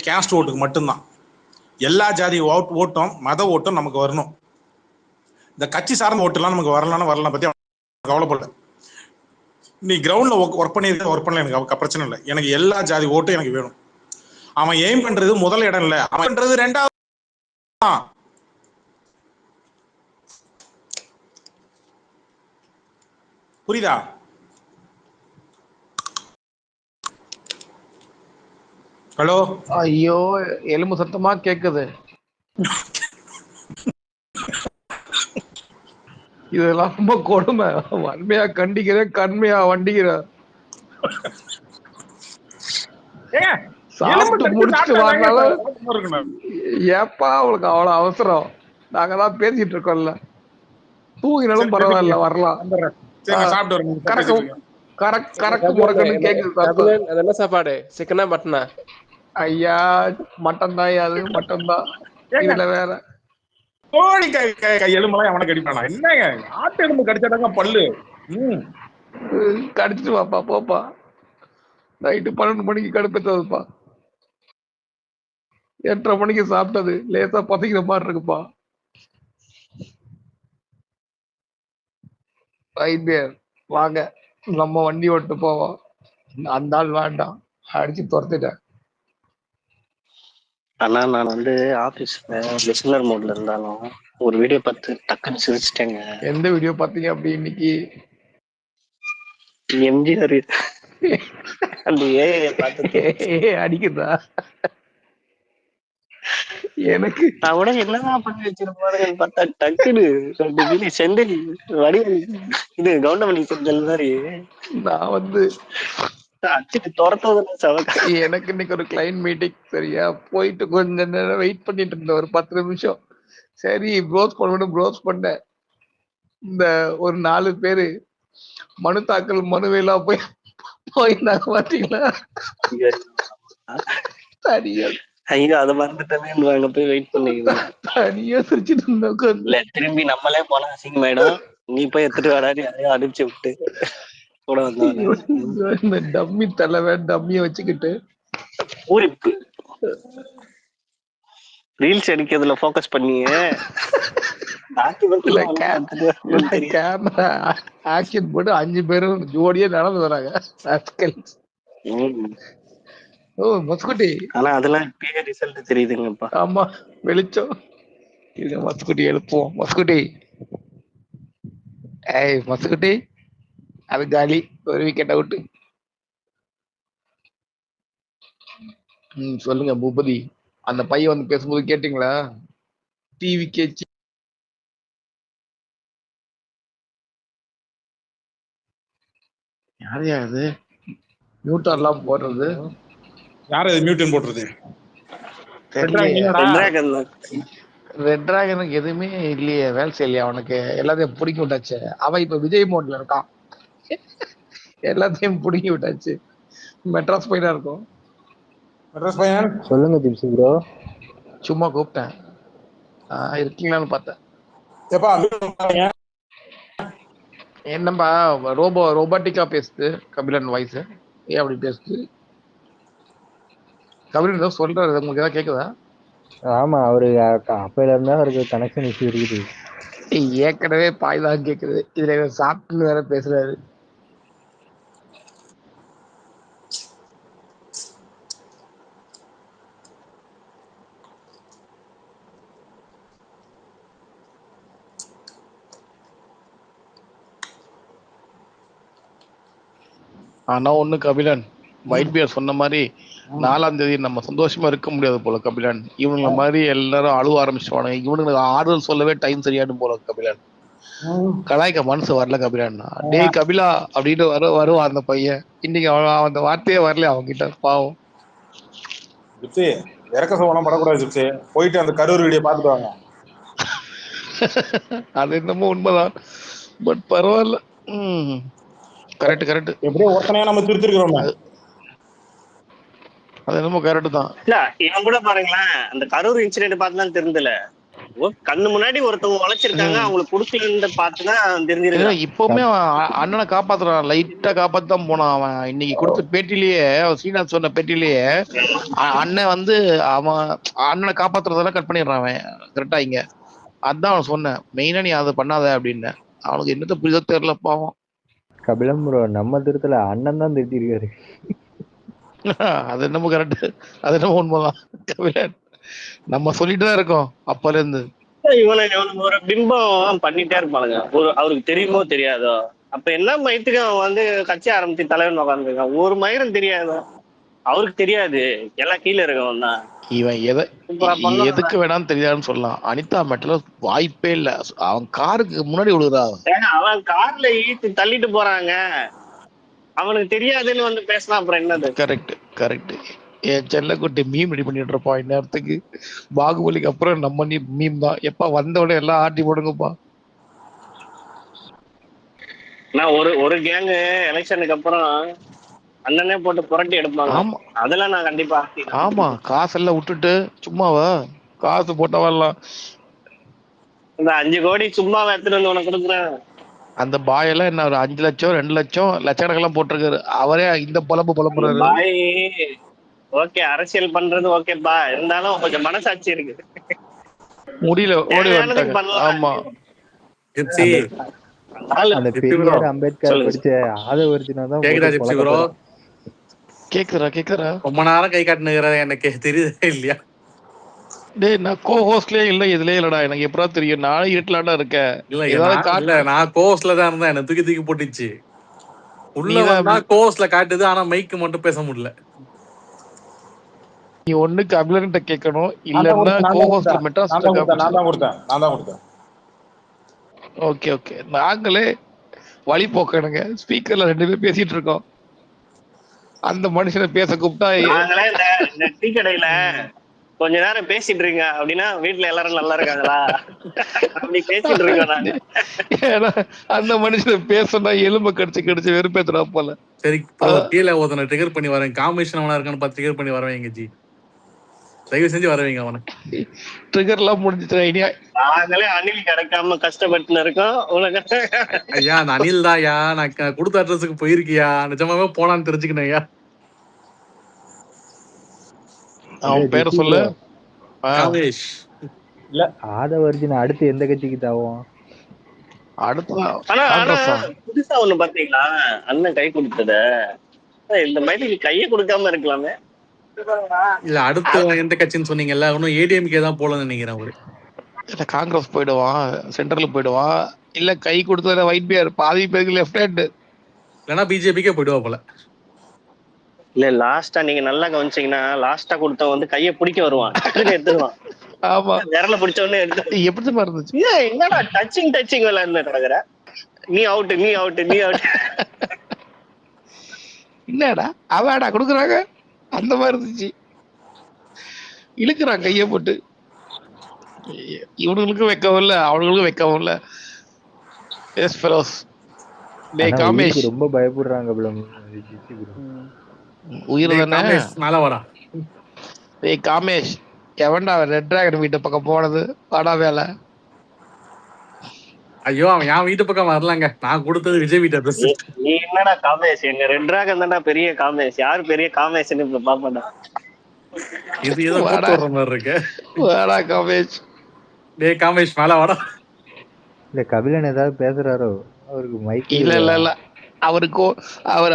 Caste ஓட்டுக்கு மட்டும்தான். எல்லா ஜாதி ஓட்டும் மத ஓட்டும் நமக்கு வரணும். இந்த கட்சி சார்ந்த ஓட்டுலாம் நமக்கு வரலாம் பத்தி கவலைப்படல. நீ கிரவுண்ட்ல ஒர்க் பண்ணல எனக்கு பிரச்சனை இல்லை. எனக்கு எல்லா ஜாதி ஓட்டும் எனக்கு வேணும். அவன் எய்ம் பண்றது முதல் இடம் இல்ல, அவன் பண்றது ரெண்டாவது. புரியுதா? ஹலோ, ஐயோ எலும்பு சத்தமா கேக்குது. இதெல்லாம் ரொம்ப கொடுமை. வன்மையா கண்டிக்கிறேன், கண்மையா வண்டிக்கிறேன். சாப்பிட்டு முடிச்சுட்டு வரனாலும் ஏப்பா அவளுக்கு அவ்வளவு அவசரம்? நாங்க தான் பேசிட்டு இருக்கோம்ல. தூங்கினாலும் பரவாயில்ல, வரலாம். கரக்கு முறக்கன்னு கேக்குது. என்ன சாப்பாடு? சிக்கனா மட்டனா? ஐயா மட்டன் தான், அது மட்டன் தான். இதுல வேற கோழி எலும்பெல்லாம் எவனை கடிப்பானா? என்னங்க ஆட்டு எலும்பு கடிச்சாதாங்க பல்லு. கடிச்சிட்டு வாப்பா, போப்பா. நைட்டு 12 மணிக்கு கடுப்பேற்றதுப்பா. 8:30 மணிக்கு சாப்பிட்டது லேசா பசிக்கிற மாதிரி இருக்குப்பா. வாங்க நம்ம வண்டி ஓட்டு போவோம். அந்த ஆள் வேண்டாம், அடிச்சு துரத்திட்டேன். ஆனா நான் ஆபீஸ்ல லிசனர் மோட்ல இருந்தாலும் ஒரு வீடியோ பார்த்து டக்குன்னு சிரிச்சிட்டேங்க. எந்த வீடியோ பாத்தீங்க அப்படி இன்னைக்கு? எம்ஜிஆர் அந்த ஏஐ பார்த்து அடிக்குதா? எனக்கு அவட என்னதான் பண்ணி வச்சிருப்பாருன்னு பார்த்தா டக்குன்னு 2 கிலி செந்தில் வடிவல் இது கவுண்டமணி செந்தில் மாதிரி நான் அடிச்சுட்டு துரத்துவதுன்னு. எனக்கு இன்னைக்கு ஒரு கிளைண்ட் மீட்டிங், சரியா? போயிட்டு கொஞ்ச நேரம் வெயிட் பண்ணிட்டு இருந்தேன், ஒரு 10 நிமிஷம். சரி ப்ரோஸ் பண்ணேன். இந்த ஒரு 4 பேரு மனு தாக்கல் மனுவேலா போயிருந்தாங்க பாத்தீங்களா? தனியா ஐயோ அதை மறந்துட்டேன்னு போய் வெயிட் பண்ணிக்கிறேன். தனியா சிரிச்சுட்டு இருந்தோம். திரும்பி நம்மளே போனா அசிங்கமாயிடும், நீ போய் எடுத்துட்டு வராது யாரையும் அனுப்பிச்சு விட்டு கூட வந்தவன இந்த டம்மி தலைவ டம்மிய வச்சுக்கிட்டு பூரிப்பு ரீல்ஸ் எடுக்கிறதுல போக்கஸ் பண்ணியே கேமரா ஆக்ஷன் போட்டு 5 பேரும் ஜோடியா நடந்து வராங்க. ஓ மஸ்குட்டி, ஆனா அதெல்லாம் இப்பயே ரிசல்ட் தெரியுதுங்கப்பா. ஆமா வெளிச்சம். இது மஸ்குட்டி எழுப்புவோம். மஸ்குட்டி, ஏய் மஸ்குட்டி, அது காலி, ஒரு விக்கெட் அவுட். சொல்லுங்க பூபதி. அந்த பையன் பேசும்போது கேட்டீங்களா? டிவி கேச்சு யாரையா அது மியூட்டர்லாம் போடுறது? யாரு அது மியூட்டன் போடுறது? ரெட் டிராகனுக்கு எதுவுமே இல்லையே, வேலை செய்யலையா அவனுக்கு? எல்லாத்தையும் பிடிக்கி விட்டாச்சு. அவன் இப்ப விஜய் மோட்ல இருக்கான். எல்லாத்தையும் பிடிக்கி விட்டாச்சு. மெட்ராஸ் பையனா இருக்கும். மெட்ராஸ் பையன் சொல்லுங்க ஜிப்சி ப்ரோ. சும்மா கூப்பிட்டேன், இருக்கீங்களான்னு பார்த்தேன். என்னப்பா ரோபோட்டிக்கா பேசுது கபிலன் வாய்ஸ்? ஏன் அப்படி பேசுது? கபிலன் ஏதோ சொல்றாரு, உங்களுக்கு ஏதாவது கேக்குதா? ஆமா, அவரு அப்பையில இருந்தா அவருக்கு கனெக்ஷன் இஷ்யூ இருக்குது. ஏற்கனவே பாய்தான் கேக்குது, இதுல சாப்பிட்டுன்னு வேற பேசுறாரு. ஆனா ஒண்ணு கபிலன், ஒயிட் பியர் சொன்ன மாதிரி 4ஆம் தேதி நம்ம சந்தோஷமா இருக்க முடியாது போல கபிலன். இவனுங்க மாதிரி எல்லாரும் அழுவ ஆரம்பிச்சுவானுங்க. இவனுக்கு ஆறுதல் சொல்லவே டைம் சரியாடும் போல கபிலன். கலாய்க்க மனசு வரல கபிலன். டேய் கபிலா அப்படின்னு வருவான் அந்த பையன். இன்னைக்கு அவன் அந்த வார்த்தையே வரல அவங்க கிட்ட, பாவம். இறக்க சோழம் படக்கூடாது ஜிப்சி. போயிட்டு அந்த கரூர் வீடியோ பார்த்துட்டு வாங்க. அது என்னமோ உண்மைதான், பட் பரவாயில்ல. கரெக்ட். எப்படியோ ஒருத்தனையா நம்ம திருத்திருக்கிறோம். அது என்னமோ கரெக்ட் தான். இல்ல இவன் கூட பாருங்களேன், அந்த கரூர் இன்சிடென்ட் பார்த்துலாம் தெரிஞ்சல. கண்ணு முன்னாடி ஒருத்தவங்க உழைச்சிருக்காங்க, அவங்களுக்கு கொடுக்கலன்னு பார்த்துதான் தெரிஞ்சிருக்கான். இப்பவுமே அவன் அண்ணனை காப்பாத்துறான், லைட்டா காப்பாத்தி தான் போனான் அவன். இன்னைக்கு கொடுத்த பேட்டிலேயே, ஸ்ரீநாத் சொன்ன பேட்டிலேயே அண்ணன் வந்து அவன் அண்ணனை காப்பாத்துறதெல்லாம் கட் பண்ணிடுறான் அவன் கரெக்டா. இங்க அதான் அவன் சொன்னேன், மெயினா நீ அதை பண்ணாத அப்படின்னு. அவனுக்கு என்னத்த புரிதோ தெரியல பாவம். கபிலம் ப்ரோ நம்ம திருத்தல, அண்ணன் தான் திருத்திருக்காரு. அது என்னமோ கரெக்ட், அது என்னமோ உண்மைதான் கபிலன். நம்ம சொல்லிட்டு தான் இருக்கோம் அப்பல இருந்து. இவனுக்கு ஒரு பிம்பம் பண்ணிட்டே இருப்பானுங்க, அவருக்கு தெரியுமோ தெரியாதோ. அப்ப என்ன மயத்துக்கு அவன் வந்து கட்சி ஆரம்பிச்சு தலைவன் உட்காந்துருக்கான், ஒரு மயிரம் தெரியாதோ, அவருக்கு தெரியாது, எல்லாம் கீழே இருக்கவன் தான். இவன் எதுக்கு வேணாலும் தெரியாதுன்னு சொல்லலாம். அனிதா மேட்டர்ல வாய்ப்பே இல்ல. அவன் காருக்கு முன்னாடி விழுறா, அவன் கார்ல ஈட்டு தள்ளிட்டு போறாங்க, அவனுக்கு தெரியாதுன்னு வந்து பேசினா அப்புறம் என்னது? Correct correct. என் செல்லக்குட்டி மீம் ரெடி பண்ணிட்டு இருப்பான் இந்நேரத்துக்கு. பாகுபலிக்கு அப்புறம் நம்ம மீம் தான். எப்ப வந்தோடனே எல்லாம் ஆட்டி போடுங்கப்பா. நான் ஒரு கேங்கு எலெக்ஷனுக்கு அப்புறம் அண்ணனே போட்டு புரட்டி எடுப்பாங்க. ஆமா அதெல்லாம் நான் கண்டிப்பா. ஆமா, காசெல்லாம் விட்டுட்டு சும்மாவா காசு போட்டவெல்லாம் இந்த 5 கோடி சும்மாவை எடுத்துட்டு வந்து உனக்கு கொடுக்குறேன். அந்த பாயெல்லாம் என்ன ஒரு 5 லட்சம் 2 லட்சம் லட்சக்கணக்கெல்லாம் போட்டிருக்காரு. அவரே இந்த புலம்புறாரு. பாய் ஓகே, அரசியல் பண்றது ஓகேப்பா, இருந்தாலும் கொஞ்சம் மனசாட்சி இருக்கு. முடியல, ஓடி வந்துட்டாங்க. ஆமா, அந்த பெரியார் அம்பேத்கர் படிச்ச ஆதவர்ஜுனா தான் கேக்குறா. ரொம்ப நேரம் கை காட்டுனுங்கிற எனக்கு தெரியுதே இல்லையா? டேய், நான் கோ-ஹோஸ்ட்லயே இல்ல, இதுலயே இல்லடா. எனக்கு எப்படா தெரியும்? நானும் இருட்டலாண்டா இருக்கேன். இல்ல நான் கோஸ்ட்ல தான் இருந்தேன், என்ன தூக்கி போட்டுச்சு. உள்ள வந்தா கோஸ்ட்ல காட்டுது, ஆனா மைக்கு மட்டும் பேச முடியல. நீ ஒண்ணு கபிலன்ட்ட கேட்கணும், இல்லன்னா கோ-ஹோஸ்ட்ல மெட்ராஸ்ல நான் தான் கொடுத்தேன். ஓகே ஓகே, நாங்களே வழி போக்கணுங்க. ஸ்பீக்கர்ல 2 பேர் பேசிட்டு இருக்கோம், அந்த மனுஷனை பேச கூப்பிட்டா நாங்களே இந்த டீ கடையில கொஞ்ச நேரம் பேசிட்டு இருங்க அப்படின்னா வீட்டுல எல்லாரும் நல்லா இருக்காங்களா அப்படி பேசிட்டு இருக்கோம். ஏன்னா அந்த மனுஷனை பேசனா எலும்பு கடிச்சு வெறுப்பேத்துறா போல. சரி, கீழே ஒருத்தனை ட்ரிகர் பண்ணி வரேன், காம்பினேஷன் அவனா இருக்கான்னு பார்த்து ட்ரிகர் பண்ணி வரவேங்க ஜி, தயவு செஞ்சு வரவேங்க அவனை. ட்ரிகர் எல்லாம் முடிஞ்சிச்சு. ஐடியா நாங்களே அணில் கிடைக்காம கஷ்டப்பட்டு இருக்கோம். உனக்கு ஐயா அந்த அணில் தான் ஐயா, நான் கொடுத்த அட்ரஸுக்கு போயிருக்கியா, நிஜமாவே போனான்னு தெரிஞ்சுக்கணும் ஐயா. அவன் பேரை சொல்லு. காமேஷ் இல்ல ஆதவர்ஜுனா அடுத்து எந்த கட்சிக்கு தாவும்? புதுசா ஒண்ணு பாத்தீங்களா, அண்ணன் கை கொடுத்தத இந்த மாதிரி கையை கொடுக்காம இருக்கலாமே. இல்ல அடுத்து எந்த கட்சின்னு சொன்னீங்கல்ல, இன்னும் ஏடிஎம்கே தான் போலன்னு நினைக்கிறேன். அவரு இல்ல காங்கிரஸ் போயிடுவான், சென்ட்ரல் போயிடுவான், இல்ல கை கொடுத்ததுல ஒயிட் பியர் பாதி பேருக்கு லெஃப்ட் ஹேண்ட், இல்லனா பிஜேபிக்கே போயிடுவா போல. இல்ல லாஸ்டா நீங்க நல்லா கவனிச்சீங்கன்னா, லாஸ்டா கொடுத்தவன் வந்து கையை பிடிக்க வருவான், எடுத்துருவான். ஆமா, விரல பிடிச்ச உடனே எடுத்து எப்படி இருந்துச்சு? என்னடா டச்சிங் விளையாடுன கிடக்குற, நீ அவுட் என்னடா அவாடா கொடுக்குறாங்க அந்த மாதிரி இருந்துச்சு. இழுக்கிறான் கையை போட்டு. இவனுங்களுக்கும் வைக்கவும் இல்ல, அவனுங்களுக்கும் வைக்கவும் இல்ல. Yes fellows. டேய் காமேஷ் ரொம்ப பயப்படுறாங்க ப்ரோ. உயிர் தானே மேல வாடா. டேய் காமேஷ், எவன்டா ரெட் டிராகன் வீட்டு பக்கம் போனது? வாடா வேலை. ஐயோ அவன் என் வீட்டு பக்கம் வரலாங்க, நான் கொடுத்தது விஜய் வீட்டு அட்ரஸ். நீ என்னடா காமேஷ், எங்க ரெட் டிராகன் தான்டா பெரிய காமேஷ், யாரு பெரிய காமேஷ்னு இப்ப பாப்படா. இது ஏதோ கூப்பிடுற மாதிரி இருக்கு. வாடா காமேஷ். டேய் காமேஷ் மேல வாடா. இல்ல கபிலன் ஏதாவது பேசுறாரோ? அவருக்கு மைக் இல்ல அவருக்கு அவர்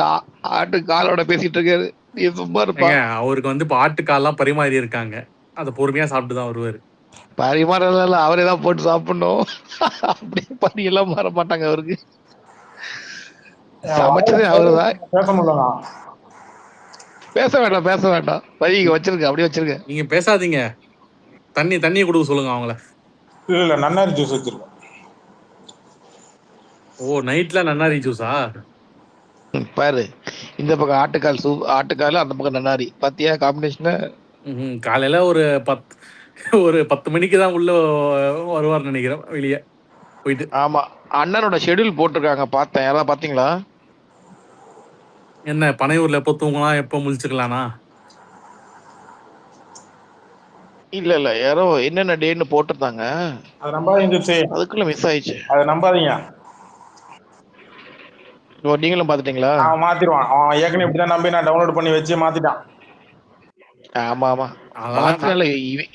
ஆட்டு காலோட பேசிட்டு இருக்காரு. நீ சும்மா இருப்பா. அவருக்கு வந்து இப்ப ஆட்டுக்கால்லாம் பரிமாறி இருக்காங்க, அதை பொறுமையா சாப்பிட்டு தான் வருவாரு. பரிமாறல, அவரே தான் போட்டு சாப்பிடணும். அப்படியே பறி எல்லாம் மாற மாட்டாங்க அவருக்கு. சமைச்சதே அவருதான். பேச வேண்டாம் பையங்க வச்சிருக்க, அப்படியே வச்சிருக்க. நீங்க பேசாதீங்க, தண்ணியை கொடுக்க சொல்லுங்க அவங்கள. இல்ல நன்னாரி ஜூஸ் வச்சிருக்கோம். ஓ நைட்ல நன்னாரி ஜூஸா? பாரு, இந்த பக்கம் ஆட்டுக்கால், அந்த பக்கம் நன்னாரி. பாத்தியா காம்பினேஷன்? காலையில ஒரு 10 மணிக்கு தான் உள்ள வருவார் நினைக்கிறேன், வெளியே போயிட்டு. ஆமா, அண்ணனோட ஷெட்யூல் போட்டிருக்காங்க, பார்த்தேன். யாராவது பாத்தீங்களா? என்ன பனையூர்ல எப்போ தூங்கலாம், எப்போ முழிச்சுக்கலாம்னா? இல்ல இல்ல யாரோ என்னென்ன டேன்னு போட்டிருந்தாங்க, அது நம்பாதீங்க ஜிப்சி, அதுக்குள்ள மிஸ் ஆயிடுச்சு. அதை நம்பாதீங்க. ஓ, நீங்களும் பாத்துட்டீங்களா? அவன் மாத்திடுவான். அவன் ஏற்கனவே இப்படிதான் நம்பி நான் டவுன்லோட் பண்ணி வச்சு மாத்திட்டான். ஆமா ஆமா, அதெல்லாம் மாத்தினால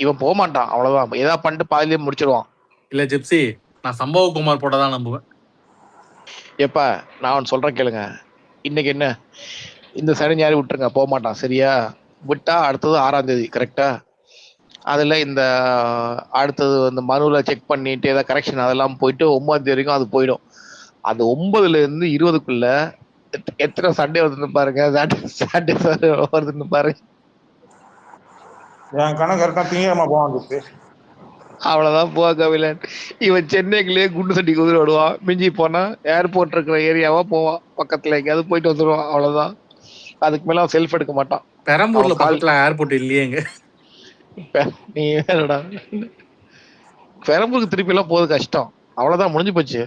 இவன் போக மாட்டான், அவ்வளவுதான். ஏதா பண்ணிட்டு பாதியிலே முடிச்சிடுவான். இல்ல ஜிப்சி, நான் சம்பவ குமார் போட்டதான் நம்புவேன். எப்பா நான் ஒன்று சொல்றேன் கேளுங்க. இன்னைக்கு என்ன, இந்த சனி ஞாயிறு விட்டுருங்க, போக மாட்டான் சரியா. விட்டா அடுத்தது 6ஆம் தேதி கரெக்டா. அதுல இந்த அடுத்தது இந்த மனுல செக் பண்ணிட்டு ஏதாவது கரெக்ஷன் அதெல்லாம் போயிட்டு 9ஆம் தேதி வரைக்கும் அது போயிடும். அந்த 9ல இருந்து 20க்குள்ள எத்தனை சண்டே வருதுன்னு பாருங்க, சாட்டர்டே வருதுன்னு பாருங்க. என் கணக்கு கரெக்டா திங்கமா போவான் ஜிப்சி. அவ்வளவுதான் போவா கபிலன். இவன் சென்னைக்குள்ளேயே குண்டு சட்டி குதிரை விடுவான். மிஞ்சி போனா ஏர்போர்ட் இருக்கிற ஏரியாவா போவான், பக்கத்துல எங்கேயாவது போயிட்டு வந்துடுவான், அவ்வளவுதான். அதுக்கு மேல அவன் செல்ஃப் எடுக்க மாட்டான். பெரம்பூர்ல அவன் கால் பக்கத்துல ஏர்போர்ட் இல்லையேங்க. நீ வேறடா, பெரம்பூருக்கு திருப்பி எல்லாம் போறது கஷ்டம், அவ்வளவுதான், முடிஞ்சு போச்சு.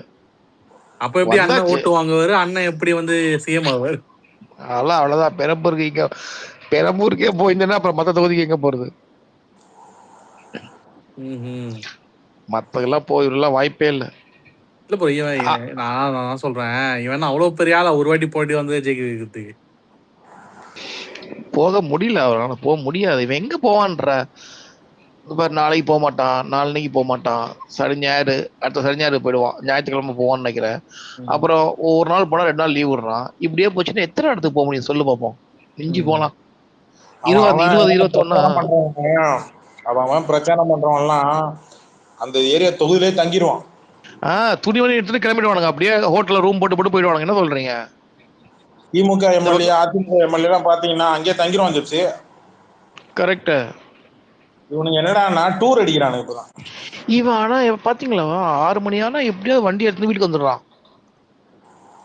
அப்ப எப்படி அண்ணன் வந்தாச்சு, ஓட்டு வாங்குவாரு, அண்ணன் எப்படி வந்து சிஎம் ஆவாரு? அதெல்லாம் அவ்வளவுதான். பெரம்பூருக்கு இங்க, பெரம்பூருக்கே போயிருந்தேன்னா அப்புறம் மத்த தொகுதிக்கு எங்க போறது? ம்ஹும். மத்ததெல்லாம் போயிடலாம் வாய்ப்பே இல்லை. இல்ல ப்ரோ, நான் சொல்றேன், இவன் அவ்வளவு பெரிய ஆளா ஒரு வாட்டி போட்டி வந்து ஜெயிக்க வைக்கிறதுக்கு? போக முடியல, அவரால் போக முடியாது. இவன் எங்க போவான்ற பாரு, நாளைக்கு போக மாட்டான், நாளைக்கு போக மாட்டான், சனி ஞாயிறு, அடுத்த சனி ஞாயிறு போயிடுவான், ஞாயிற்றுக்கிழமை போவான்னு நினைக்கிறேன். அப்புறம் ஒரு நாள் போனா 2 நாள் லீவ் விடுறான். இப்படியே போச்சுன்னா எத்தனை இடத்துக்கு போக முடியும் சொல்லு பார்ப்போம். மிஞ்சி போலாம் அவன் 20 பிரச்சாரம் பண்றவன், அவன் பிரச்சாரம் பண்றவன்லாம் அந்த ஏரியா தொகுதியிலே தங்கிடுவான். துணிமணி எடுத்துட்டு கிளம்பிடுவானுங்க, அப்படியே ஹோட்டல்ல ரூம் போட்டு போட்டு போயிடுவானுங்க. என்ன சொல்றீங்க? திமுக எம்எல்ஏ, அதிமுக எம்எல்ஏ எல்லாம் பாத்தீங்கன்னா அங்கேயே தங்கிடுவான் ஜிப்சி. கரெக்ட். இவனுங்க என்னடா டூர் அடிக்கிறானு இப்பதான். இவன் ஆனா பாத்தீங்களா, 6 மணி ஆனா எப்படியாவது வண்டி எடுத்து வீட்டுக்கு வந்துடுறான்.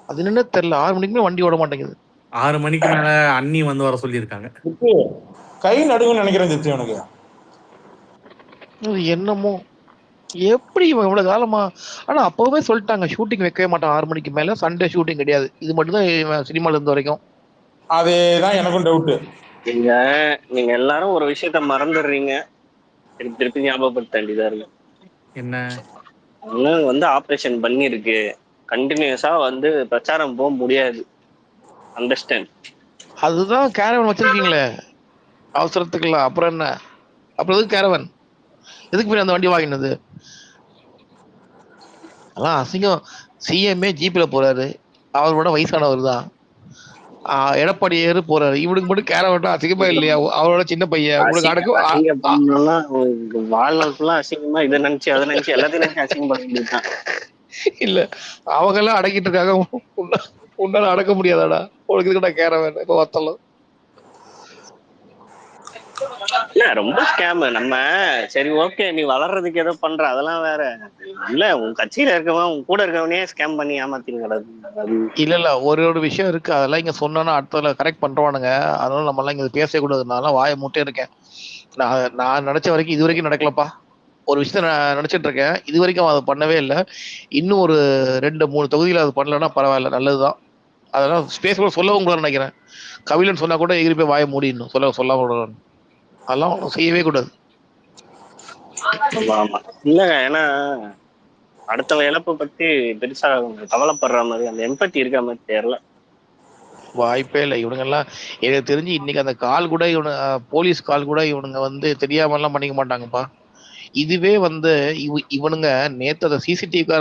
அது என்னன்னு தெரியல, 6 மணிக்குமே வண்டி ஓட மாட்டேங்குது. 6 மணிக்கு மேல அண்ணி வந்து வர சொல்லியிருக்காங்க. ஜிப்சி கை நடுங்குன்னு நினைக்கிறேன் ஜிப்சி உனக்கு. அது என்னமோ, எப்படி இவன் இவ்வளவு காலமா. ஆனா அப்பவே சொல்லிட்டாங்க ஷூட்டிங் வைக்கவே மாட்டான் 6 மணிக்கு மேல, சண்டே ஷூட்டிங் கிடையாது. இது மட்டும் தான் இவன் சினிமால இருந்த வரைக்கும். அதேதான் எனக்கும் டவுட். நீங்க எல்லாரும் ஒரு விஷயத்த மறந்துடுறீங்க. திருப்பி திருப்பி ஞாபகப்படுத்த வேண்டியதா இருக்கு. என்ன? அண்ணன் வந்து ஆபரேஷன் பண்ணிருக்கு, கண்டினியூஸா வந்து பிரச்சாரம் போக முடியாது. அண்டர்ஸ்டாண்ட்? அதுதான் கேரவன் வச்சிருக்கீங்களே அவசரத்துக்குலாம். அப்புறம் என்ன, அப்புறம் எதுக்கு கேரவன்? எதுக்கு போய் அந்த வண்டி வாங்கினது? அதான் அசிங்கம். சிஎம்ஏ ஜிபில போறாரு, அவரோட வயசானவர் தான். எடப்பாடியாரு போறாரு, இவனுக்கு மட்டும் கேரவன் அசிங்கமா இல்லையா? அவரோட சின்ன பையன் உனக்கு அசிங்க பண்ணணும்னா வாழ்நாள் ஃபுல்லா அசிங்கமா இதை நினைச்சு அதை நினைச்சு எல்லாத்தையும் நினைச்சு அசிங்கம் பண்ண வேண்டியதுதான். இல்ல, அவங்க எல்லாம் அடக்கிட்டு இருக்காங்க, உன்னால அடக்க முடியாதாடா? உனக்கு இதுக்கிட்ட கேரவன் இப்ப வத்தலாம். இல்ல ரொம்ப ஸ்கேம். நம்ம சரி ஓகே நீ வளர்றதுக்கு ஏதோ பண்ற, அதெல்லாம் வேற. இல்ல உன் கட்சியில இருக்கவன் உன் கூட இருக்கவனே ஸ்கேம் பண்ணி ஏமாத்தின்னு கிடக்கு. இல்ல ஒரு விஷயம் இருக்கு, அதெல்லாம் இங்க சொன்னா அடுத்ததுல கரெக்ட் பண்றவானுங்க. அதனால நம்ம எல்லாம் இங்க பேசவே கூடாதுனால வாயை மூட்டே இருக்கேன். நான் நினைச்ச வரைக்கும் இது வரைக்கும் நடக்கலப்பா. ஒரு விஷயத்த நான் நினைச்சிட்டு இருக்கேன், இது வரைக்கும் அதை பண்ணவே இல்லை. இன்னும் ஒரு 2-3 தொகுதியில அது பண்ணலன்னா பரவாயில்ல, நல்லதுதான். அதெல்லாம் ஸ்பேஸ் கூட சொல்லவும் கூட நினைக்கிறேன். கபிலன் சொன்னா கூட எகிரி போய் வாயை மூடிடணும், சொல்லாம. அதெல்லாம் ஒன்றும் செய்யவே கூடாது. ஆமா இல்லங்க, ஏன்னா அடுத்தவங்க இழப்பை பத்தி பெருசா கவலைப்படுற மாதிரி அந்த எம்பத்தி இருக்க மாதிரி தெரியல. வாய்ப்பே இல்லை. இவனுங்கெல்லாம் எனக்கு தெரிஞ்சு இன்னைக்கு அந்த கால் கூட போலீஸ் கால் கூட இவனுங்க வந்து தெரியாம எல்லாம் பண்ணிக்க மாட்டாங்கப்பா. இதுவே வந்து இவனுங்க நேத்து அந்த சிசிடிவி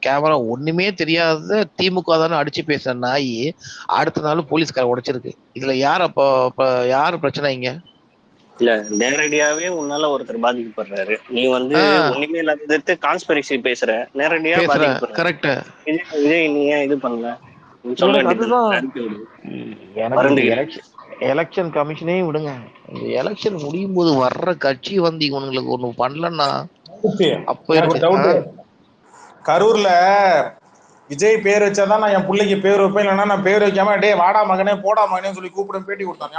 கேமரா ஒண்ணுமே தெரியாத திமுக தானே அடிச்சு பேசுற நாய், அடுத்த நாள் போலீஸ்கார உடைச்சிருக்கு. இதுல யார் அப்ப யாரு பிரச்சனை இங்க? இல்ல நேரடியாவே உன்னால ஒருத்தர் பாதிக்கப்படுறாரு, நீ வந்து ஒண்ணுமே இல்லாத கான்ஸ்பிரசி பேசுற, நேரடியா பாதிக்கப்படுற. கரெக்ட். விஜய் நீ ஏன் இது பண்ணல சொல்ல வேண்டியது. எனக்கு எலெக்ஷன் கமிஷனே விடுங்க, இந்த எலெக்ஷன் முடியும் போது வர்ற கட்சி வந்து இவனுங்களுக்கு ஒண்ணு பண்ணலன்னா அப்ப கரூர்ல விஜய் பேர் வச்சாதான் நான் என் பிள்ளைக்கு பேர் வைப்பேன், இல்லைன்னா நான் பேர் வைக்காம டே வாடா மகனே போடா மகனே சொல்லி கூப்பிட பேட்டி கொடுத்தான்.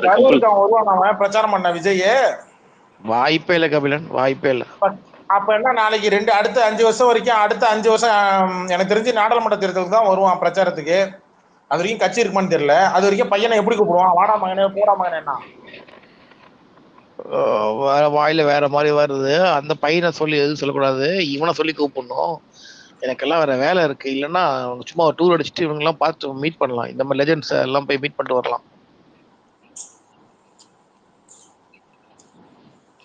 கரூருக்கு அவன் வருவான், அவன் பிரச்சாரம் பண்ண விஜய். வாய்ப்பே இல்லை கபிலன், வாய்ப்பே இல்லை. அப்ப என்ன நாளைக்கு அடுத்த 5 வருஷம் வரைக்கும், அடுத்த 5 வருஷம் எனக்கு தெரிஞ்சு நாடாளுமன்ற தேர்தலுக்கு தான் வருவான் பிரச்சாரத்துக்கு. அது வரைக்கும் கட்சி இருக்குமான்னு தெரியல. அது வரைக்கும் பையனை எப்படி கூப்பிடுவான்? வாடா மகனே போடா மகனே. வாயில வேற மாதிரி வருது. அந்த பையனை சொல்லி எதுவும் சொல்லக்கூடாது, இவனை சொல்லி கூப்பிடணும். எனக்கெல்லாம் வேற வேலை இருக்கு. இல்லைன்னா சும்மா ஒரு டூர் அடிச்சுட்டு இவங்கெல்லாம் பார்த்து மீட் பண்ணலாம். இந்த மாதிரி லெஜெண்ட்ஸ் எல்லாம் போய் மீட் பண்ணிட்டு வரலாம்.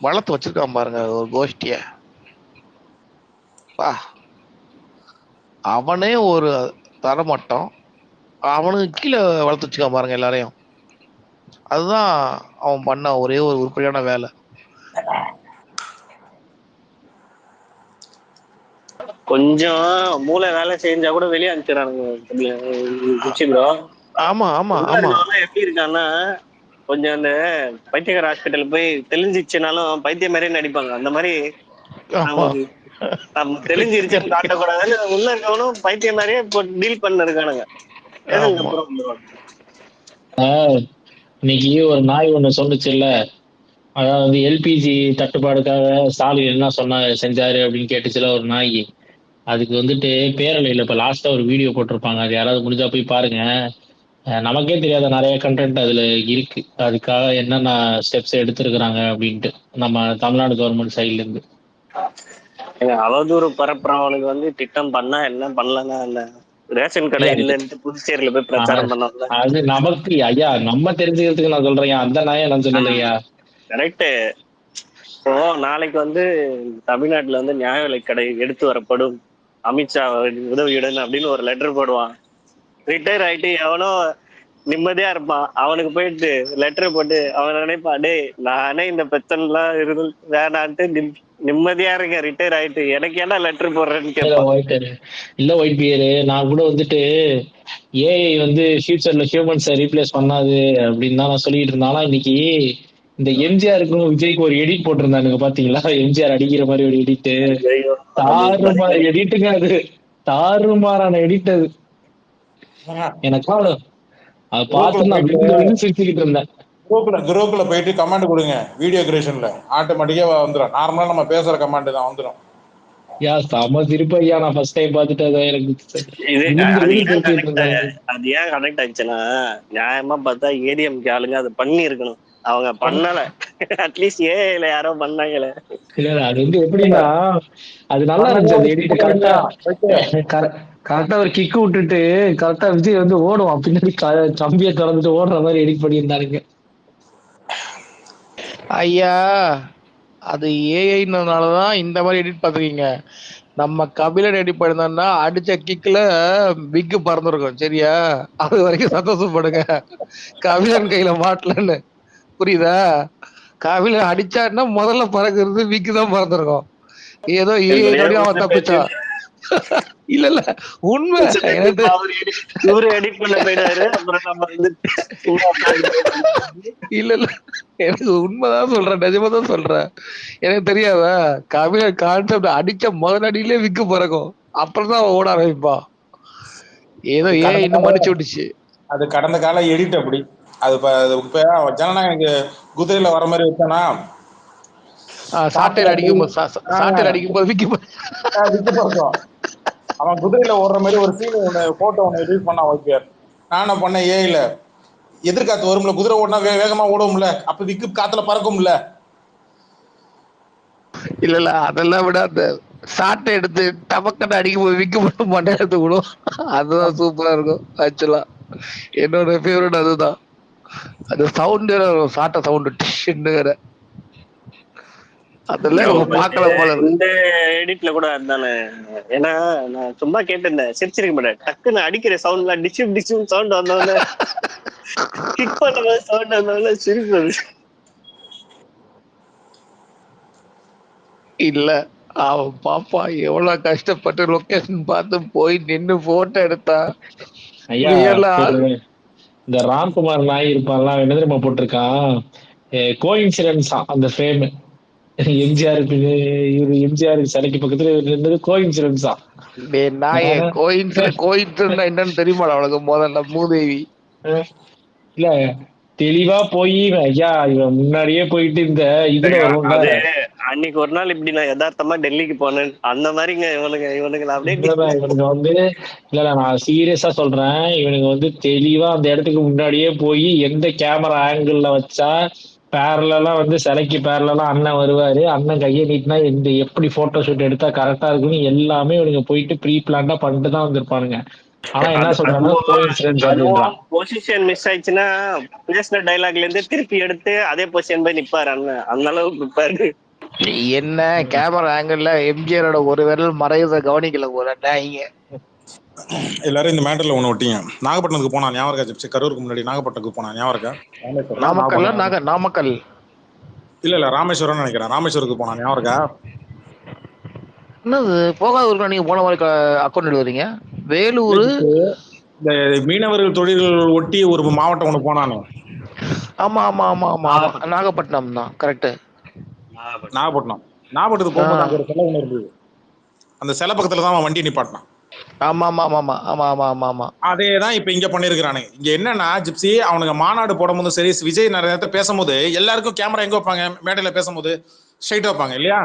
வளர்த்து வச்சிருக்கான் பாருங்க ஒரு கோஷ்டிய. பா, அவனே ஒரு தரமட்டம், அவனுக்கு கீழே வளர்த்து வச்சுக்கான் பாருங்க எல்லாரையும். அதுதான் அவன் பண்ண ஒரே ஒரு உருப்படியான வேலை. கொஞ்சம் மூளை வேலை செஞ்சா கூட வெளியே அனுப்பிச்சிடறானுங்க குச்சி ப்ரோ. ஆமா ஆமா உள்ள ஆமா இருக்கவன்லாம் எப்படி இருக்கான்னா, கொஞ்சம் அந்த பைத்தியக்கார ஹாஸ்பிட்டல் போய் தெளிஞ்சிச்சுனாலும் பைத்தியம் மாதிரியே நடிப்பாங்க. அந்த மாதிரி ஆமா. நமக்கு நம்ம தெளிஞ்சிருச்சுன்னு காட்டக்கூடாதுன்னு உள்ள இருக்கவனும் பைத்தியம் மாதிரியே இப்போ டீல் பண்ண இருக்கானுங்க. எதுங்க ஆமா. அப்புறம் bro? இன்னைக்கு ஒரு நாய் ஒண்ணு சொன்னுச்சுல்ல, அதாவது எல்பிஜி தட்டுப்பாடுக்காக ஸ்டாலின் என்ன செஞ்சாரு அப்படின்னு கேட்டுச்சுல ஒரு நாய். அதுக்கு வந்துட்டு பேரலையில இப்ப லாஸ்டா ஒரு வீடியோ போட்டிருப்பாங்க, அது யாராவது முடிஞ்சா போய் பாருங்க. நமக்கே தெரியாத நிறைய கண்டென்ட் அதுல இருக்கு. அதுக்காக என்னென்ன ஸ்டெப்ஸ் எடுத்திருக்கிறாங்க அப்படின்ட்டு நம்ம தமிழ்நாடு கவர்மெண்ட் சைட்ல இருந்து. அவதூறு பரப்புறவனுக்கு வந்து திட்டம் பண்ணா என்ன, பண்ணலன்னா என்ன? ரேஷன் கடை இல்லைன்ட்டு புதுச்சேரியில போய் பிரச்சாரம் பண்ணல. அது நமக்கு ஐயா, நம்ம தெரிஞ்சுக்கிறதுக்கு நான் சொல்றேன், அந்த நாயை நான் சொல்லலையா. கரெக்ட். இப்போ நாளைக்கு வந்து தமிழ்நாட்டுல வந்து நியாய விலைக் கடை எடுத்து வரப்படும், அமித்ஷா உதவியுடன் அப்படின்னு ஒரு லெட்டர் போடுவான். ரிட்டையர் ஆயிட்டு எவனோ நிம்மதியா இருப்பான், அவனுக்கு போயிட்டு லெட்டர் போட்டு அவன் நினைப்பான், டேய் நானே இந்த பிரச்சனை எல்லாம் இருந்து வேணான்ட்டு நிம்மதியா இருக்கேன் ரிட்டையர் ஆயிட்டு, எனக்கு ஏன்டா லெட்டர் போடுறேன்னு கேட்பான். இல்ல ஒயிட் பியரு, நான் கூட வந்துட்டு ஏஐ வந்து ஃபியூச்சர்ல ஹியூமன்ஸை ரீப்ளேஸ் பண்ணாது அப்படின்னு தான் நான் சொல்லிட்டு இருந்தேன். ஆனா இன்னைக்கு இந்த எம்ஜிஆருக்கும் விஜய்க்கு ஒரு எடிட் போட்டிருந்தானுங்க பாத்தீங்களா? எம்ஜிஆர் அடிக்கிற மாதிரி ஒரு எடிட், தாறுமாறு எடிட்டுங்க அது, தாறுமாறான எடிட் அது. எனக்கு அதை பார்த்து நான் விழுந்து சிரிச்சுக்கிட்டு இருந்தேன். குரூப்ல போயிட்டு கமெண்ட் கொடுங்க, வீடியோ கிரியேஷன்ல ஆட்டோமேட்டிக்கா வந்துடும். நார்மலா நம்ம பேசுற கமெண்ட் தான் வந்துடும். செம திருப்பி ஐயா, நான் ஃபர்ஸ்ட் டைம் பார்த்துட்டு அதை எனக்கு அது ஏன் கனெக்ட் ஆயிடுச்சுன்னா, நியாயமா பார்த்தா ஏடிஎம்கே ஆளுங்க அது பண்ணி இருக்கணும், அவங்க பண்ணல. அட்லீஸ்ட் ஏஐல யாரோ பண்ணாங்களே. இல்ல அது வந்து எப்படின்னா, அது நல்லா இருந்துச்சு அந்த எடிட். கரெக்டா ஒரு கிக்கு விட்டுட்டு கரெக்டா விஜய் வந்து ஓடுவான் பின்னாடி, கம்பியை திறந்துட்டு ஓடுற மாதிரி எடிட் பண்ணியிருந்தாருங்க ஐயா. அது ஏஐனாலதான் இந்த மாதிரி எடிட் பார்த்துருக்கீங்க. நம்ம கபிலன் எடிட் பண்ணிருந்தோம்னா அடிச்ச கிக்ல பிக்கு பறந்துருக்கும். சரியா? அது வரைக்கும் சந்தோஷப்படுங்க, கபிலன் கையில மாட்டலன்னு. புரியுதா? கபிலன் அடிச்சாருன்னா முதல்ல பறக்குறது பிக்கு தான் பறந்துருக்கும். ஏதோ ஏஐ அவன் தப்பிச்சான். இல்ல இல்ல உண்மை. இவரு எடிட் பண்ண போயிடாரு. அப்புறம் நம்ம வந்து இல்ல இல்ல எனக்கு உண்மைதான் சொல்றேன், நிஜமா தான் சொல்றேன். எனக்கு தெரியாதா? கபிலர் கான்செப்ட் அடிச்ச முதல் அடியிலே விக்கு பறக்கும், அப்புறம் தான் ஓட ஆரம்பிப்பா. ஏதோ இன்னும் மன்னிச்சு விட்டுச்சு. அது கடந்த கால எடிட் அப்படி. அது இப்ப ஜனநாயக குதிரையில வர மாதிரி வச்சானா, சாட்டையில் அடிக்கும்போது விக்கு பறக்கும். அவன் குதிரையில ஓடுற மாதிரி ஒரு சீன் போட்டோ ஒண்ணு எடிட் பண்ணா ஓகே. நானும் பண்ண ஏஐல எதிர்காத்து வரும்ல, குதிரை ஓடினா வேகமா ஓடும்ல, அப்ப விக்கு காத்துல பறக்கும்ல. இல்ல இல்ல அதெல்லாம் விட அந்த சாட்டை எடுத்து டபக்கட்டை அடிக்கும் போது விக்கு மட்டும் மண்டை எடுத்து விடும், அதுதான் சூப்பரா இருக்கும். ஆக்சுவலா என்னோட ஃபேவரட் அதுதான். அது சவுண்டு, சாட்டை சவுண்டு டிஷ்ன்னு வேற, அதெல்லாம் பார்க்கல போல. இந்த எடிட்ல கூட அதுதானே. ஏன்னா நான் சும்மா கேட்டிருந்தேன், சிரிச்சிருக்க மாட்டேன். டக்குன்னு அடிக்கிற சவுண்ட்ல டிஷ்யூம் டிஷ்யூம் சவுண்ட் வந்தோடனே, கிக் பண்ண மாதிரி சவுண்ட் வந்தோடனே சிரிப்பு. இல்ல அவன் பாப்பா எவ்வளவு கஷ்டப்பட்டு லொகேஷன் பார்த்து போய் நின்னு போட்டோ எடுத்தா. ஐயா, இந்த ராம்குமார் நாய் இருப்பான்லாம், என்ன தெரியுமா போட்டிருக்கான், கோஇன்சிடென்ஸா அந்த ஃப்ரேம் எம்ஜிஆருக்கு, இவரு எம்ஜிஆருக்கு சிலைக்கு பக்கத்துல இருந்தது கோஇன்சிடென்ஸா. நாயே கோயின்சிடென்ட் என்னன்னு தெரியுமா அவளுக்கு? முதல்ல மூதேவி இல்ல தெளிவா போய் ஐயா இவன் முன்னாடியே போயிட்டு இந்த இதுல வரும்ல, அன்னைக்கு ஒரு நாள் இப்படி நான் யதார்த்தமா டெல்லிக்கு போனேன் அந்த மாதிரிங்க. இவனுக்கு அப்படியே இவனுக்கு வந்து இல்ல நான் சீரியஸா சொல்றேன், இவனுக்கு வந்து தெளிவா அந்த இடத்துக்கு முன்னாடியே போய் எந்த கேமரா ஆங்கிள் வச்சா பேரலா வந்து சிலைக்கு பேரலா அண்ணன் வருவாரு. அண்ணன் கையை நீட்டினா இந்த எப்படி போட்டோ ஷூட் எடுத்தா கரெக்டா இருக்குன்னு எல்லாமே இவனுங்க போயிட்டு ப்ரீ பிளான்டா பண்ணிட்டு தான் வந்திருப்பானுங்க. ஆனா என்ன சொல்றாங்கன்னா கோஇன்சிடென்ஸ் அதுவும் அப்படின்றான். பொசிஷன் மிஸ் ஆயிடுச்சுன்னா பேசின டைலாக்ல இருந்து திருப்பி எடுத்து அதே பொசிஷன் போய் நிப்பாரு அண்ணன். அந்த அளவுக்கு நிப்பாரு. என்ன கேமரா ஆங்கிள் எம்ஜிஆரோட ஒரு விரல் மறையத கவனிக்கல போல இங்க. எல்லாரும் இந்த மேட்டர்ல ஒண்ணு ஒட்டிங்க. நாகப்பட்டினத்துக்கு போனா ஞாபகம் இருக்கா ஜிப்சி? கரூருக்கு முன்னாடி நாகப்பட்டினத்துக்கு போனா ஞாபகம் இருக்கா? நாமக்கல் இல்ல ராமேஸ்வரம் நினைக்கிறேன். ராமேஸ்வரத்துக்கு போனா ஞாபகம் இருக்கா? என்னது போகாத ஊருக்கு நீங்க போன மாதிரி அக்கௌண்ட் எழுதுறீங்க? வேலூர் இந்த மீனவர்கள் தொழில்கள் ஒட்டி ஒரு மாவட்டம் ஒண்ணு போனானு. ஆமா ஆமா ஆமா ஆமா நாகப்பட்டினம் தான் கரெக்ட். நாகப்பட்டினத்துக்கு போகும்போது அங்க ஒரு சிலை ஒண்ணு இருந்தது. அந்த சிலை பக்கத்துல தான் அவன் வண்டி நிப்பாட்டினான். ஆமா ஆமா ஆமா ஆமா ஆமா ஆமா ஆமா. அதேதான் இப்ப இங்க பண்ணிருக்கிறானுங்க. இங்க என்னன்னா ஜிப்சி, அவனுங்க மாநாடு போடும் போது சரி, விஜய் நிறைய நேரத்தை பேசும்போது எல்லாருக்கும் கேமரா எங்க வைப்பாங்க? மேடையில பேசும்போது ஸ்ட்ரைட் வைப்பாங்க இல்லையா?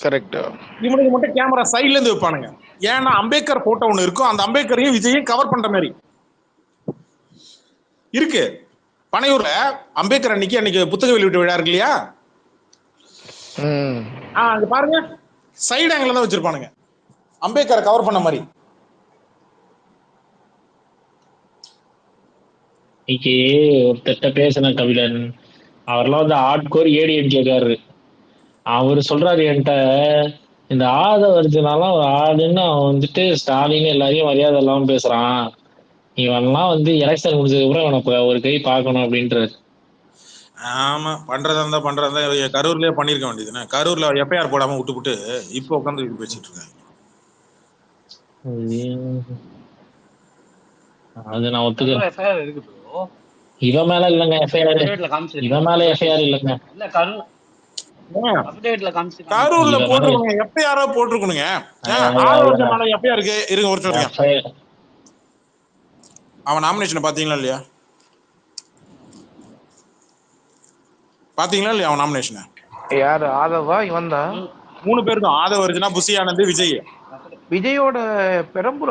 கரெக்ட். இவனுக்கு மட்டும் கேமரா சைட்ல இருந்து வைப்பானுங்க. ஏன்னா அம்பேத்கர் போட்டோ ஒண்ணு இருக்கும், அந்த அம்பேத்கரையும் விஜயும் கவர் பண்ற மாதிரி இருக்கு. பனையூர்ல அம்பேத்கர் அன்னைக்கு புத்தக வெளியீட்டு விழா இருக்கு இல்லையா? அங்க பாருங்க, சைடு ஆங்கிள் தான் வச்சிருப்பானுங்க அம்பேத்கரை கவர் பண்ண மாதிரி. இன்னைக்கு ஒருத்தட்ட பேசின கபிலன், அவர்லாம் வந்து ஹார்ட்கோர் ஏடிஎம்கேக்காரரு. அவரு சொல்றாரு என்கிட்ட, இந்த ஆதவர்ஜனாலாம் ஒரு ஆளுன்னு அவன் வந்துட்டு ஸ்டாலின் எல்லாரையும் மரியாதை இல்லாம பேசுறான், இவன்லாம் வந்து எலெக்ஷன் முடிஞ்சதுக்கு அப்புறம் இவனை ஒரு கை பார்க்கணும் அப்படின்றாரு. ஆமா, பண்றதா இருந்தா கரூர்லயே பண்ணிருக்க வேண்டியதுன்னு. கரூர்ல எஃப்ஐஆர் போடாம விட்டுப்புட்டு இப்ப உட்காந்து பேசிட்டு இருக்காங்க. அது நான் ஒத்துக்கிறேன். இவன் மேல இல்லங்க எஃப்ஐஆர், இவன் மேல எஃப்ஐஆர் இல்லங்க. கரூர்ல போட்டுருக்கணுங்க, எஃப்ஐஆர் போட்டுருக்கணுங்க. மேல எஃப்ஐஆர் இருக்கு. இருங்க ஒரு சொல்லுங்க, அவன் நாமினேஷன் பாத்தீங்களா இல்லையா? பாத்தீங்களா இல்லையா அவன் நாமினேஷன்? யாரு ஆதவா? இவன் தான் 3 பேர் தான். ஆதவ அர்ஜுனா, புசி ஆனந்த், விஜய். விஜயோட பெரம்பூர்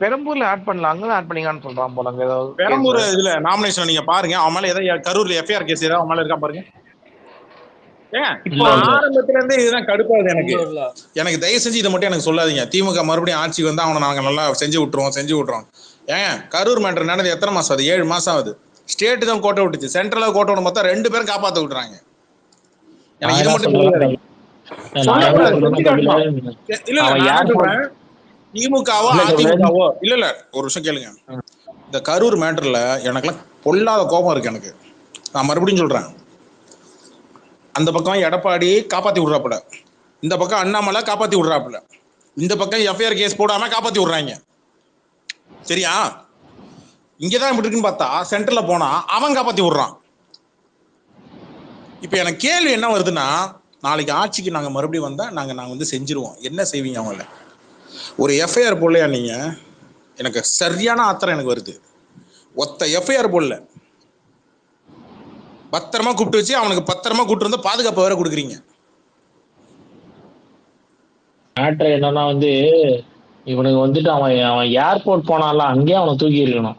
பெரம்பூர்ல ஆட் பண்ணலாம், அங்கதான் ஆட் பண்ணீங்கன்னு சொல்றான் போல. ஏதாவது பெரம்பூர் இதுல நாமினேஷன் நீங்க பாருங்க, அவன் மேல ஏதாவது கரூர்ல எஃப்ஐஆர் கேஸ் ஏதாவது அவன் மேல இருக்கா பாருங்க. இப்போ ஆரம்பத்துல இருந்தே இதுதான் கடுப்பாது எனக்கு தயவு செஞ்சு இதை மட்டும் எனக்கு சொல்லாதீங்க. திமுக மறுபடியும் ஆட்சிக்கு வந்து அவனை நாங்க நல்லா செஞ்சு விட்டுருவோம். கரூர் மேட்டர் நடந்து எத்தனை மாசம் ஆகுது? 7 மாசம் ஆகுது. ஸ்டேட் தான் கோட்டை விட்டுச்சு, சென்ட்ரல் கோட்டை விட மொத்தம் 2 பேரும் காப்பாத்த விட்டுறாங்க. எனக்கு இது மட்டும் திமுகவோ அதிமுகவோ இல்ல ஒரு விஷயம் கேளுங்க. இந்த கரூர் மேட்டர்ல எனக்குலாம் பொல்லாத கோபம் இருக்கு எனக்கு. நான் மறுபடியும் சொல்றேன், அந்த பக்கம் எடப்பாடி காப்பாத்தி விடுறாப்புல, இந்த பக்கம் அண்ணாமலை காப்பாத்தி விடுறாப்புல, இந்த பக்கம் எஃப்ஐஆர் கேஸ் போடாம காப்பாத்தி விடுறாங்க. சரியா? இங்கதான் இப்படி இருக்குன்னு பார்த்தா சென்டர்ல போனா அவன் காப்பாத்தி விடுறான். இப்ப எனக்கு கேள்வி என்ன வருதுன்னா, நாளைக்கு ஆட்சிக்கு நாங்க மறுபடியும் வந்தா நாங்க வந்து செஞ்சிருவோம். என்ன செய்வீங்க அவங்கள? ஒரு எஃப்ஐஆர் போடலையா நீங்க? எனக்கு சரியான ஆத்திரம் எனக்கு வருது. ஒத்த எஃப்ஐஆர் போடல, பத்திரமா கூப்பிட்டு வச்சு அவனுக்கு பத்திரமா கூப்பிட்டு வந்து பாதுகாப்பு வேற கொடுக்குறீங்க. மேட்ரு என்னன்னா வந்து, இவனுக்கு வந்துட்டு அவன் ஏர்போர்ட் போனால அங்கேயே அவனை தூக்கி இருக்கணும்.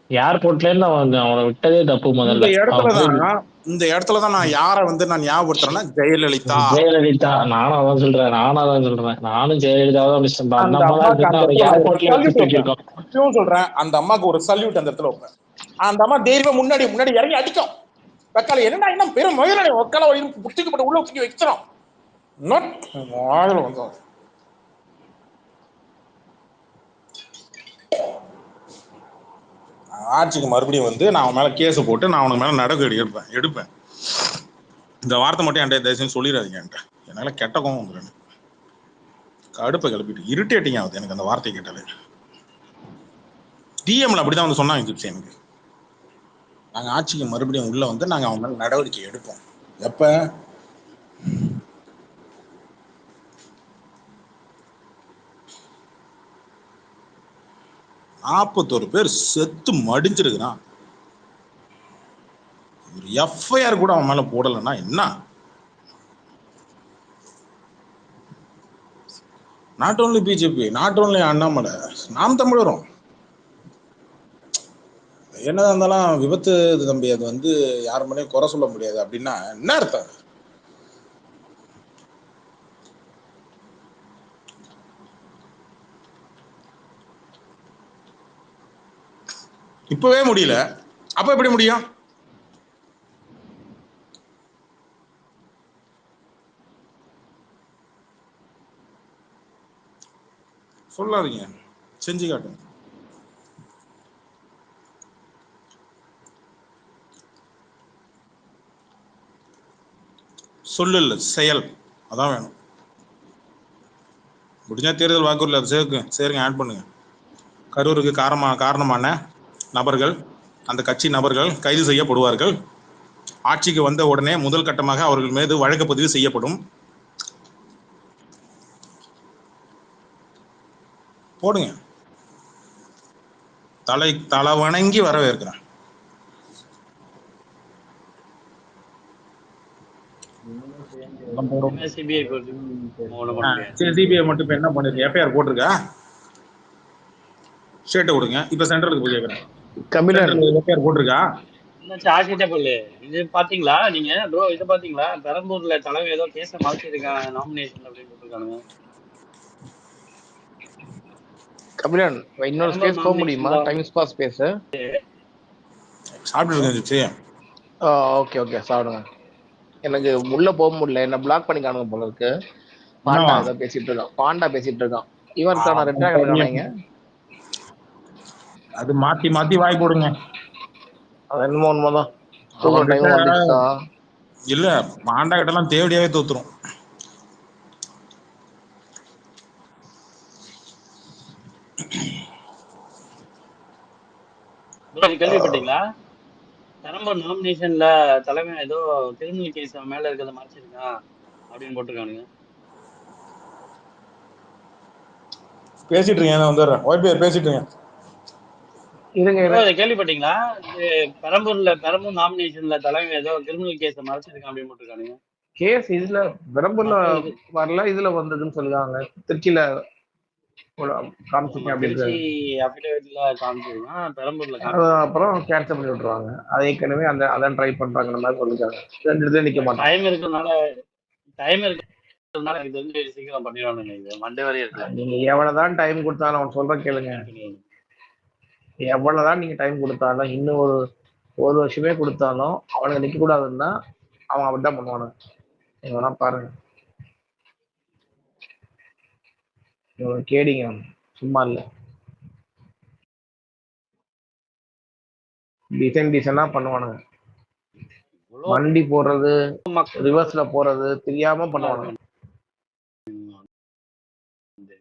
ஏர்போர்ட்ல இருந்து அவனை விட்டதே தப்பு. முதல்ல இந்த இடத்துலதான் நான் யாரை வந்து நான் ஞாபகப்படுத்துறேன்னா, ஜெயலலிதா. நானும் சொல்றேன். நானும் ஜெயலலிதா தான் சொல்றேன். அந்த அம்மாக்கு ஒரு சல்யூட் அந்த இடத்துல வைப்பேன். அந்த அம்மா தைரியமா முன்னாடி இறங்கி அடிக்கும். வக்கால என்னன்னா இன்னும் பெரும் முயலாளி வக்கால புடிக்கப்பட்ட உள்ள தூக்கி வைக்கிறோம். ஆட்சிக்கு மறுபடியும் வந்து நான் அவன் மேல கேஸ் போட்டு நான் அவனுக்கு மேல நடவடிக்கை எடுப்பேன். இந்த வார்த்தை மட்டும் என்கிட்ட தயவுசெய்து சொல்லிடாதீங்க. என்கிட்ட என்னால கெட்ட கோவம் வந்துடும். கடுப்பை கிளப்பிட்டு இரிட்டேட்டிங் ஆகுது எனக்கு அந்த வார்த்தை கேட்டாலே. டிஎம்ல அப்படிதான் வந்து சொன்னாங்க ஜிப்சி எனக்கு. நாங்க ஆட்சிக்கு மறுபடியும் உள்ள வந்து நாங்க அவங்க மேல நடவடிக்கை எடுப்போம். எப்ப? நாற்பத்தொரு பேர் செத்து மடிஞ்சிருக்கிறான். ஒரு எஃப்ஐஆர் கூட அவன் மேல போடலன்னா என்ன? Not only BJP, not only Annamalai, நாம் தமிழரும். என்னதான் இருந்தாலும் விபத்து இது தம்பி, அது வந்து யார் மேலேயும் குறை சொல்ல முடியாது. அப்படின்னா என்ன அர்த்தம்? இப்பவே முடியல, அப்ப எப்படி முடியும்? சொல்லாதீங்க, செஞ்சு காட்டுங்க. சொல்லு இல்ல, செயல், அதான் வேணும். முடிஞ்சா தேர்தல் வாக்குறுதியில் அதை சேருங்க, ஆட் பண்ணுங்க. கரூருக்கு காரணமான நபர்கள், அந்த கட்சி நபர்கள் கைது செய்யப்படுவார்கள். ஆட்சிக்கு வந்த உடனே முதல் கட்டமாக அவர்கள் மீது வழக்கு பதிவு செய்யப்படும். போடுங்க. தலை வணங்கி வரவேற்கிறேன். சிபிஐ ஒண்ணும் பண்ண முடியாது. சரி, சிபிஐ மட்டும் இப்ப என்ன பண்ணிருக்கு? எஃப்ஐஆர் போட்டிருக்கா? ஸ்டேட்டை கொடுங்க. இப்ப சென்ட்ரலுக்கு போய் கேட்கறேன். கபிலன் எஃப்ஐஆர் போட்டிருக்கா? இது பாத்தீங்களா நீங்க ப்ரோ? இது பாத்தீங்களா? பெரம்பூர்ல தலைமை ஏதோ கேஸ மாத்திருக்காங்க நாமினேஷன் அப்படின்னு போட்டிருக்கானுங்க. கபிலன் இன்னொரு ஸ்பேஸ் போக முடியுமா? டைம் ஸ்பாஸ் ஸ்பேஸ். சாப்பிட்டு இருக்கேன். ஓகே ஓகே, சாப்பிடுங்க. எனக்கு உள்ள போக முடியல, என்ன பிளாக் பண்ணிக்கானுங்க போல இருக்கு. பாண்டா ஏதோ பேசிட்டு இருக்கான். இவன் இருக்கான ரெட்டா இருக்கானங்க. அது மாத்தி வாய் போடுங்க. அது என்னமோ உண்மைதான். தூக்குற டைம் வந்துச்சா? இல்ல, பாண்டா கிட்ட எல்லாம் தேவடியாவே தோத்துரும். கேள்விப்பட்டீங்களா? பெரம்பூர் நாமினேஷன்ல தலைமை ஏதோ கிரிமினல் கேஸ் மேல இருக்கிறத மறைச்சிருக்கான் அப்படின்னு போட்டிருக்கானுங்க. பேசிட்டு இருக்கேன், நான் வந்துடுறேன். ஒய்பிஆர் பேசிட்டு இருக்கேன். கேள்விப்பட்டீங்களா? பெரம்பூர் நாமினேஷன்ல தலைமை ஏதோ கிரிமினல் கேஸ மறைச்சிருக்கான் அப்படின்னு போட்டிருக்கானுங்க. கேஸ் இதுல பெரம்பூர்ல வரல, இதுல வந்ததுன்னு சொல்லுவாங்க. திருச்சியில காமிச்சிருக்கேன் அப்படின்னு அப்புறம் கேன்சல் பண்ணி விட்டுருவாங்க. அதை ஏற்கனவே அதான் ட்ரை பண்றாங்க மாதிரி சொல்லிருக்காங்க. ரெண்டு இடத்துல நிக்க மாட்டாங்க. டைம் இருக்கிறதுனால இது வந்து சீக்கிரம் பண்ணிடுவானுங்க. இது மண்டே வரையும் இருக்கு. நீங்க எவ்வளவுதான் டைம் கொடுத்தாலும், அவன் சொல்ற கேளுங்க, எவ்வளவுதான் நீங்க டைம் கொடுத்தாலும், இன்னும் ஒரு வருஷமே கொடுத்தாலும் அவனுக்கு நிக்க கூடாதுன்னா அவன் அப்படிதான் பண்ணுவானுங்க. நீங்க வேணா பாருங்க, கேடிங்க, சும்மா இல்ல, டிசைனா பண்ணுவானுங்க. வண்டி போடுறது, ரிவர்ஸ்ல போறது தெரியாம பண்ணுவானுங்க.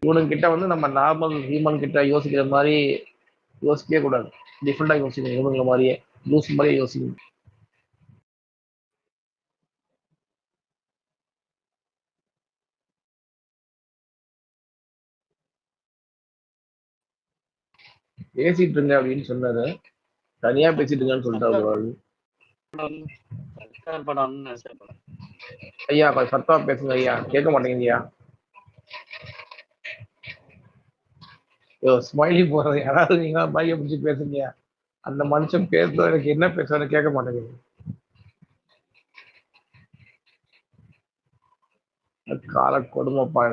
இவனுங்க கிட்ட வந்து நம்ம நார்மல் ஹியூமன் கிட்ட யோசிக்கிற மாதிரி யோசிக்கவே கூடாது. டிஃப்ரெண்டா யோசிக்கணும். இவனுங்க மாதிரியே லூஸ் மாதிரியே யோசிக்கணும். பேசிட்டு இருங்க அப்படின்னு சொன்னாரு, தனியா பேசிட்டு இருங்கன்னு சொல்லிட்டாரு. ஐயா கொஞ்சம் சத்தமா பேசுங்க ஐயா, கேட்க மாட்டேங்குதுயா. ஸ்மைலி போறது யாராவது நீங்க பைய பிடிச்சி பேசுங்க. அந்த மனுஷன் பேசுறது எனக்கு என்ன பேசுறது கேட்க மாட்டேங்குது. கால கொடுமைப்பா.